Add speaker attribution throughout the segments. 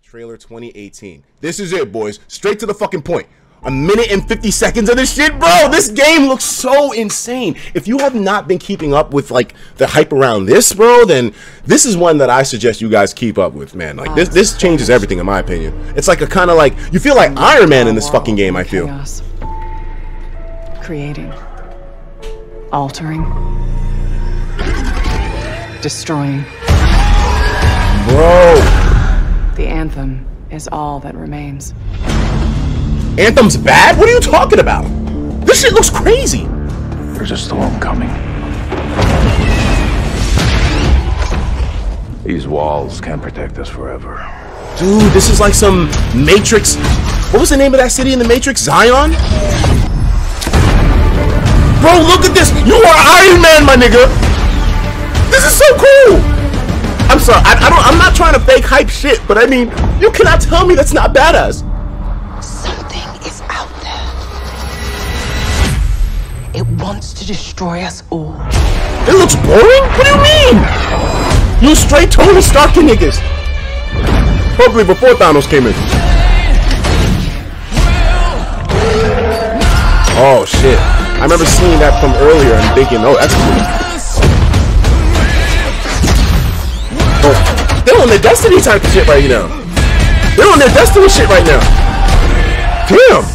Speaker 1: Trailer 2018. This is it, boys. Straight to the fucking point. A minute and 50 seconds of this shit, bro. This game looks so insane. If you have not been keeping up with like the hype around this, bro, then this is one that I suggest you guys keep up with, man. Like this changes everything in my opinion. It's like a kind of like you feel like Iron Man in this fucking game, I feel.
Speaker 2: Chaos. Creating. Altering. Destroying.
Speaker 1: Bro.
Speaker 2: The Anthem is all that remains.
Speaker 1: Anthem's bad? What are you talking about? This shit looks crazy.
Speaker 3: There's a storm coming. These walls can't protect us forever.
Speaker 1: Dude, this is like some Matrix. What was the name of that city in the Matrix? Zion? Bro, look at this. You are Iron Man, my nigga. This is so cool. I'm sorry, I'm not trying to fake hype shit, but I mean, you cannot tell me that's not badass.
Speaker 4: Something is out there. It wants to destroy us all.
Speaker 1: It looks boring? What do you mean? You straight Tony Stark niggas. Hopefully before Thanos came in. Oh shit. I remember seeing that from earlier and thinking, oh, that's cool. Oh, they're on their Destiny type of shit right now. They're on their Destiny shit right now. Damn.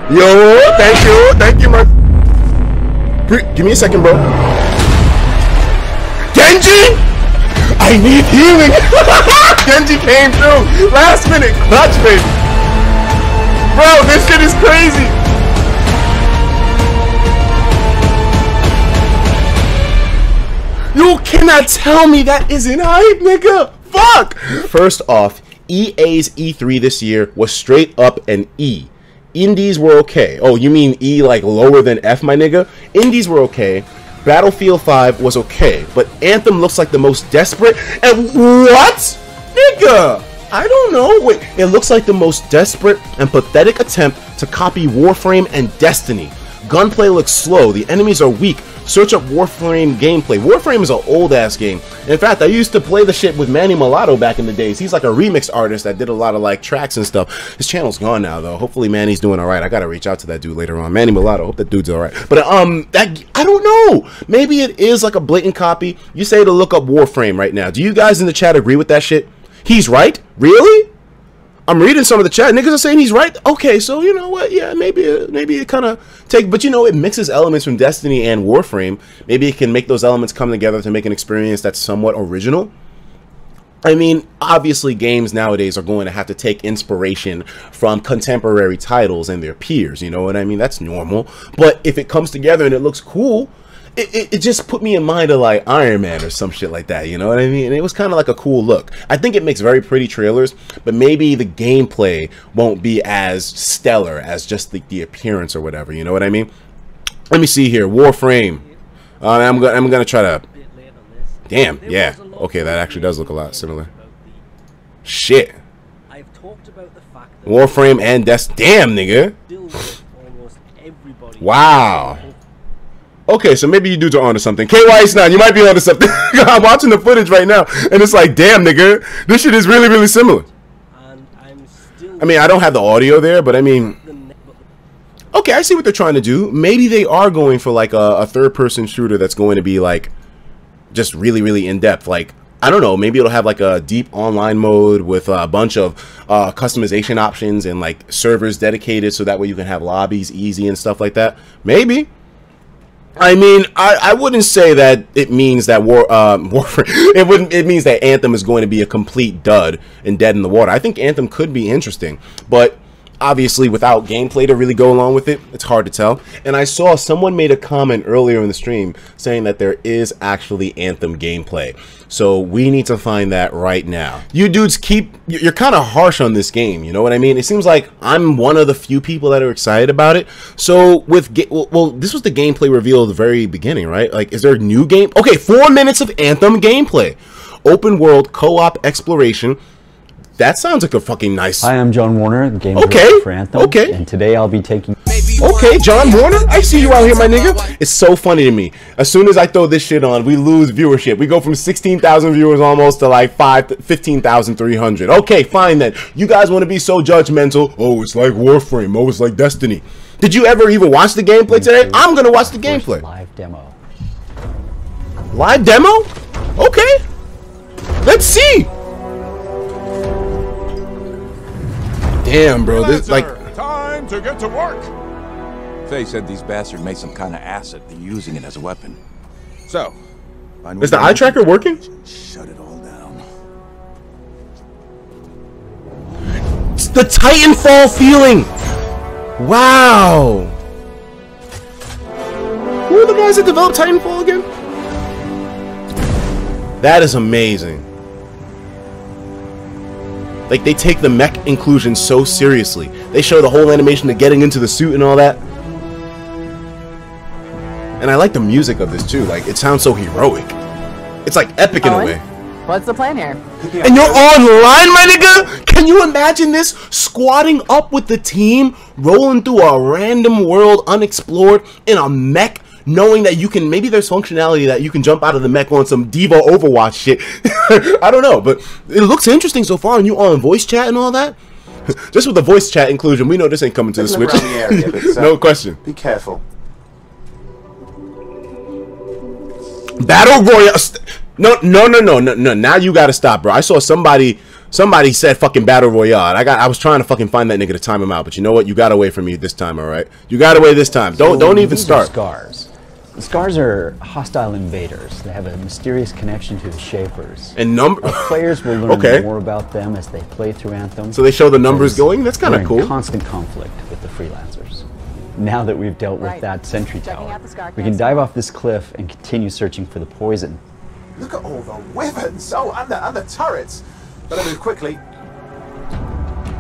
Speaker 1: Yo, thank you, man. Give me a second, bro. Genji, I need healing. Genji came through last minute, clutch, baby. Bro, this shit is crazy. You cannot tell me that isn't hype, nigga. Fuck. First off, EA's E3 this year was straight up an E. Indies were okay. Oh, you mean E like lower than F, my nigga? Indies were okay. Battlefield 5 was okay. But Anthem looks like the most desperate. And what? Nigga. I don't know. Wait, it looks like the most desperate and pathetic attempt to copy Warframe and Destiny. Gunplay looks slow. The enemies are weak. Search up Warframe gameplay. Warframe is an old-ass game. In fact, I used to play the shit with Manny Mulatto back in the days. He's like a remix artist that did a lot of like tracks and stuff. His channel's gone now, though. Hopefully Manny's doing all right. I gotta reach out to that dude later on. Manny Mulatto, hope that dude's all right. But that I don't know. Maybe it is like a blatant copy. You say to look up Warframe right now. Do you guys in the chat agree with that shit? He's right? Really? I'm reading some of the chat. Niggas are saying he's right. Okay, so you know what? Yeah, maybe it kind of but you know, it mixes elements from Destiny and Warframe. Maybe it can make those elements come together to make an experience that's somewhat original. I mean, obviously games nowadays are going to have to take inspiration from contemporary titles and their peers. You know what I mean? That's normal. But if it comes together and it looks cool, it just put me in mind of like Iron Man or some shit like that, you know what I mean? And it was kind of like a cool look. I think it makes very pretty trailers, but maybe the gameplay won't be as stellar as just the appearance or whatever, you know what I mean? Let me see here, Warframe. I'm gonna try to. Damn, yeah. Okay, that actually does look a lot similar. Shit. Warframe and damn, nigga. Wow. Okay, so maybe you dudes are onto something. KY9, you might be onto something. I'm watching the footage right now, and it's like, damn, nigga, this shit is really, really similar. I mean, I don't have the audio there, but I mean, okay, I see what they're trying to do. Maybe they are going for like a third-person shooter that's going to be like just really, really in-depth. Like, I don't know, maybe it'll have like a deep online mode with a bunch of customization options and like servers dedicated so that way you can have lobbies easy and stuff like that. Maybe. I mean, I wouldn't say that it means that it means that Anthem is going to be a complete dud and dead in the water. I think Anthem could be interesting, but obviously without gameplay to really go along with it, it's hard to tell. And I saw someone made a comment earlier in the stream saying that there is actually Anthem gameplay. So we need to find that right now. You dudes you're kind of harsh on this game, you know what I mean? It seems like I'm one of the few people that are excited about it. So with well, this was the gameplay reveal at the very beginning, right? Like, is there a new game? Okay, 4 minutes of Anthem gameplay. Open world co-op exploration. That sounds like a fucking nice.
Speaker 5: Hi, I'm John Warner, the game
Speaker 1: okay
Speaker 5: for Anthem.
Speaker 1: Okay.
Speaker 5: And today I'll be taking.
Speaker 1: Okay, John Warner, I see you out here, my nigga. It's so funny to me. As soon as I throw this shit on, we lose viewership. We go from 16,000 viewers almost to like 15,300. Okay, fine then. You guys want to be so judgmental. Oh, it's like Warframe. Oh, it's like Destiny. Did you ever even watch the gameplay today? I'm gonna watch the gameplay.
Speaker 5: Live demo.
Speaker 1: Live demo? Okay. Let's see. Damn, bro. This like.
Speaker 6: Time to get to work.
Speaker 3: Faye said these bastards made some kind of acid. They're using it as a weapon.
Speaker 6: So,
Speaker 1: Is the eye tracker working?
Speaker 3: Shut it all down.
Speaker 1: It's the Titanfall feeling. Wow. Who are the guys that developed Titanfall again? That is amazing. Like, they take the mech inclusion so seriously. They show the whole animation of getting into the suit and all that. And I like the music of this too. Like, it sounds so heroic. It's like epic in a way.
Speaker 2: What's the plan here?
Speaker 1: And you're online, my nigga? Can you imagine this? Squatting up with the team, rolling through a random world unexplored in a mech, knowing that you can, maybe there's functionality that you can jump out of the mech on some Devo Overwatch shit. I don't know, but it looks interesting so far. And you on voice chat and all that? Just with the voice chat inclusion, we know this ain't coming to the Switch.
Speaker 7: The area, but,
Speaker 1: no question.
Speaker 7: Be careful.
Speaker 1: Battle Royale. No. Now you gotta stop, bro. I saw somebody said fucking Battle Royale. I was trying to fucking find that nigga to time him out, but you know what? You got away from me this time, all right? You got away this time. Don't even start.
Speaker 5: Scars. The Scars are hostile invaders. They have a mysterious connection to the Shapers.
Speaker 1: And
Speaker 5: players will learn more about them as they play through Anthem.
Speaker 1: So they show the numbers going? That's kind of cool.
Speaker 5: We're in constant conflict with the freelancers. Now that we've dealt with that sentry tower, we can dive off this cliff and continue searching for the poison.
Speaker 7: Look at all the weapons! Oh, and the turrets! Better move quickly.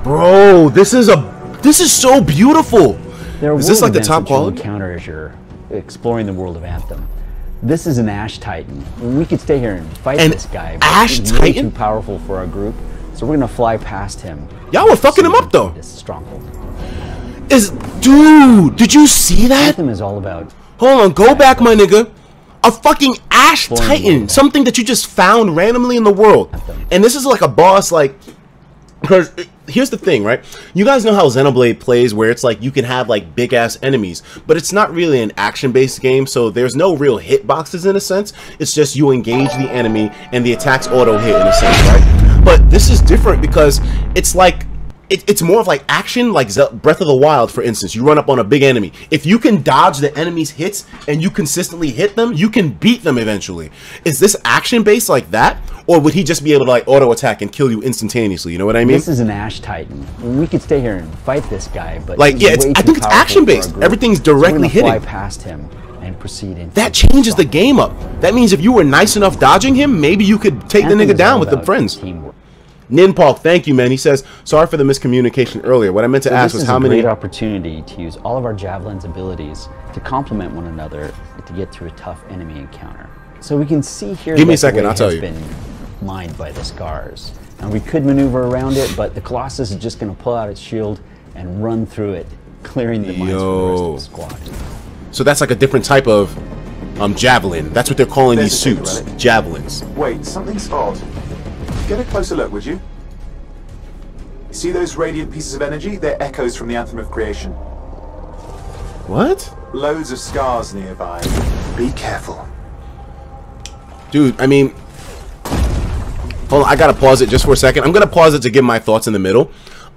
Speaker 1: Bro, this is so beautiful. Is this like the top quality?
Speaker 5: Encounter as you're exploring the world of Anthem. This is an Ash Titan. We could stay here and fight this guy, but he's way too powerful for our group, so we're gonna fly past him.
Speaker 1: Y'all were fucking him up though.
Speaker 5: This stronghold.
Speaker 1: Dude, did you see that?
Speaker 5: Anthem is all about.
Speaker 1: Hold on, go back, my nigga. A fucking Ash Titan, something that you just found randomly in the world, and this is like a boss, like. Because here's the thing, right? You guys know how Xenoblade plays, where it's like you can have like big ass enemies, but it's not really an action-based game, so there's no real hitboxes in a sense. It's just you engage the enemy and the attacks auto hit in a sense, right? But this is different because it's like it's more of like action, like Breath of the Wild, for instance. You run up on a big enemy. If you can dodge the enemy's hits and you consistently hit them, you can beat them eventually. Is this action-based like that? Or would he just be able to like auto-attack and kill you instantaneously? You know what I mean?
Speaker 5: This is an Ash Titan. We could stay here and fight this guy, but
Speaker 1: like, yeah, I think it's action-based. Everything's directly hitting.
Speaker 5: Fly past him and proceed into
Speaker 1: that changes the game up. That means if you were nice enough dodging him, maybe you could take the nigga down with the friends.
Speaker 5: Teamwork.
Speaker 1: Ninpalk, thank you, man. He says, sorry for the miscommunication earlier. What I meant to ask was how many...
Speaker 5: This is a great opportunity to use all of our Javelin's abilities to complement one another to get through a tough enemy encounter. So we can see here
Speaker 1: Give me a second, I'll tell you.
Speaker 5: Been mined by the Scars. And we could maneuver around it, but the Colossus is just going to pull out its shield and run through it, clearing the mines from the rest of the squad.
Speaker 1: So that's like a different type of javelin. That's what they're calling these suits. Javelins.
Speaker 7: Wait, something's odd. Get a closer look, would you? See those radiant pieces of energy? They're echoes from the Anthem of Creation.
Speaker 1: What?
Speaker 7: Loads of scars nearby. Be careful.
Speaker 1: Dude, I mean... Hold on, I gotta pause it just for a second. I'm gonna pause it to give my thoughts in the middle.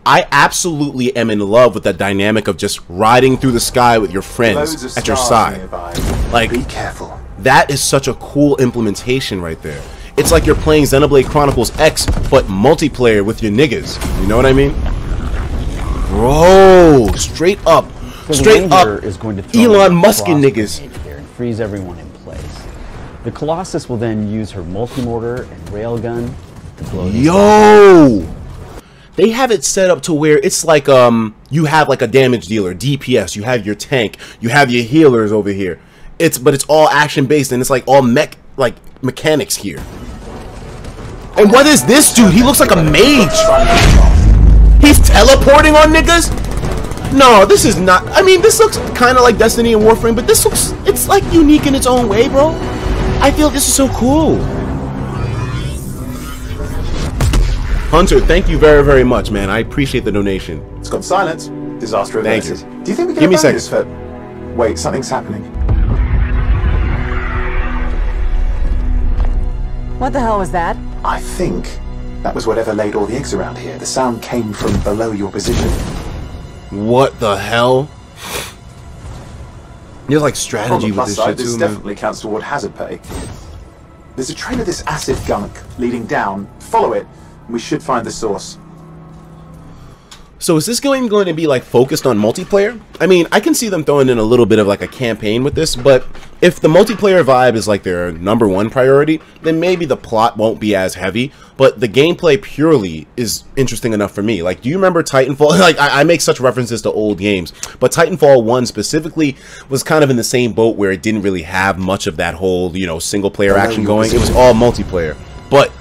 Speaker 1: I absolutely am in love with that dynamic of just riding through the sky with your friends at your side.
Speaker 7: Nearby.
Speaker 1: Like,
Speaker 7: be careful.
Speaker 1: That is such a cool implementation right there. It's like you're playing Xenoblade Chronicles X, but multiplayer with your niggas. You know what I mean? Bro, straight up. Straight up,
Speaker 5: is going to
Speaker 1: Elon Musk and niggas.
Speaker 5: Here and freeze everyone in place. The Colossus will then use her multi-mortar and railgun to blow this
Speaker 1: Yo! They have it set up to where it's like you have like a damage dealer, DPS, you have your tank, you have your healers over here. But it's all action based and it's like all mechanics here. And what is this dude? He looks like a mage. He's teleporting on niggas? No, this is not. I mean, this looks kind of like Destiny and Warframe, but this looks, it's like unique in its own way, bro. I feel this is so cool. Hunter, thank you very, very much, man. I appreciate the donation.
Speaker 7: It's gone silent. Disaster averted.
Speaker 1: Thank you.
Speaker 7: Do you think we can
Speaker 1: Give me a
Speaker 7: abandon
Speaker 1: second.
Speaker 7: this for... Wait, something's happening.
Speaker 8: What the hell was that?
Speaker 7: I think that was whatever laid all the eggs around here. The sound came from below your position.
Speaker 1: What the hell? There's like strategy with this shit
Speaker 7: this
Speaker 1: too, man.
Speaker 7: definitely counts toward hazard pay. There's a trail of this acid gunk leading down. Follow it, and we should find the source.
Speaker 1: So is this going to be like focused on multiplayer? I mean, I can see them throwing in a little bit of like a campaign with this, but if the multiplayer vibe is like their #1 priority, then maybe the plot won't be as heavy, but the gameplay purely is interesting enough for me. Like, do you remember Titanfall? Like, I make such references to old games, but Titanfall 1 specifically was kind of in the same boat where it didn't really have much of that whole, you know, single player action going. It was all multiplayer. But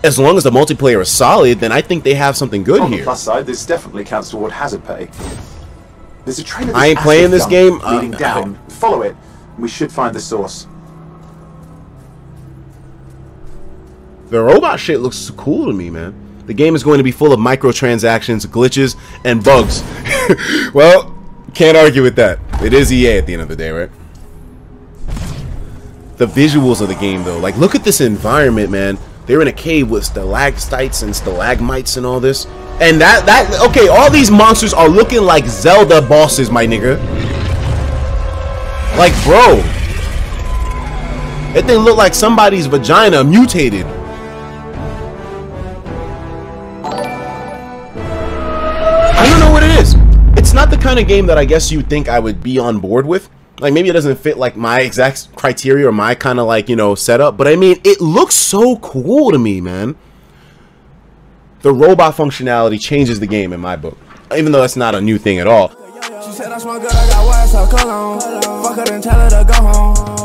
Speaker 1: as long as the multiplayer is solid, then I think they have something good
Speaker 7: On
Speaker 1: here.
Speaker 7: the plus side, this definitely counts toward hazard pay. There's a trail of this
Speaker 1: I ain't playing this
Speaker 7: acid
Speaker 1: game.
Speaker 7: gunk leading down. Follow it, and we should find the source.
Speaker 1: The robot shit looks cool to me, man. The game is going to be full of microtransactions, glitches, and bugs. Well, can't argue with that. It is EA at the end of the day, right? The visuals of the game, though. Like, look at this environment, man. They're in a cave with stalactites and stalagmites and all this. And okay, all these monsters are looking like Zelda bosses, my nigga. Like, bro. That thing look like somebody's vagina mutated. I don't know what it is. It's not the kind of game that I guess you'd think I would be on board with. Like, maybe it doesn't fit like my exact criteria or my kind of like, you know, setup, but I mean, it looks so cool to me, man. The robot functionality changes the game in my book, even though that's not a new thing at all.
Speaker 9: She said I smell good, I got wires, so cologne. Fuck her and tell her to go home.